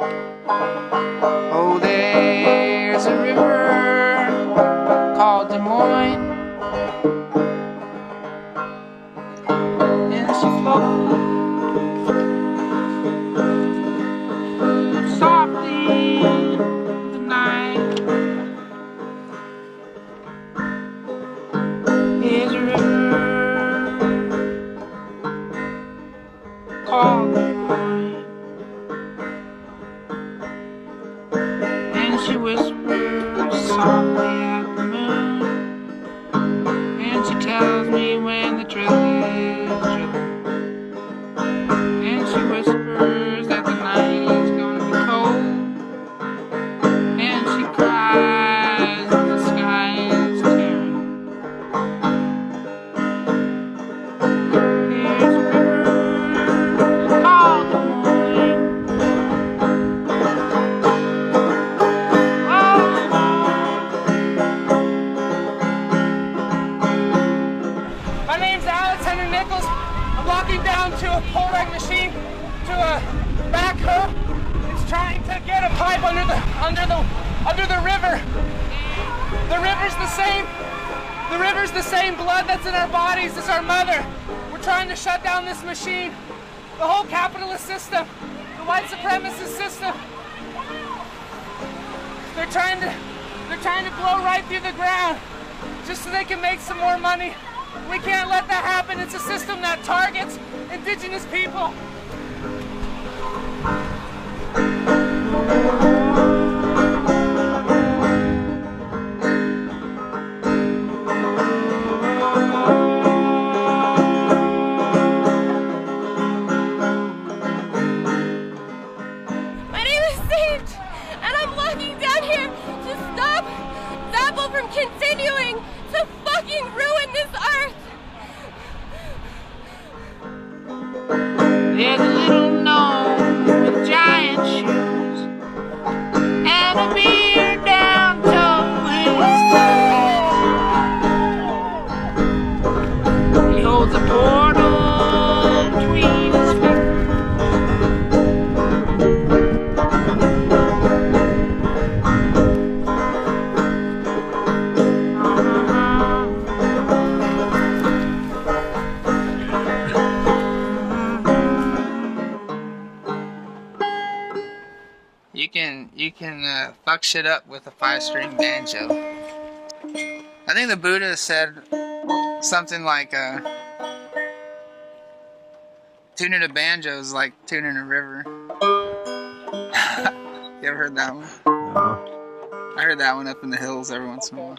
Oh, there's a river called Des Moines, and she flows softly tonight. There's a river called Des Moines, and she whispers softly at the moon, and she tells me when the trail is drilling, and she whispers that the night is gonna be cold, and she cries that the sky is tearing. There's a river called Des Moines. My name's Nichols. I'm walking down to a pole rig machine, to a backhoe. It's trying to get a pipe under the river. The river's the same. The river's the same blood that's in our bodies as our mother. We're trying to shut down this machine. The whole capitalist system, the white supremacist system. They're trying to blow right through the ground just so they can make some more money. We can't let that happen. It's a system that targets indigenous people. My name is Sage, and I'm walking down here to stop NoDAPL from continuing to fucking ruin this earth. There's a little gnome with giant shoes and a beard down to his toes. He holds a portal between his fingers. You can fuck shit up with a 5-string banjo. I think the Buddha said something like tuning a banjo is like tuning a river. You ever heard that one? No. I heard that one up in the hills every once in a while.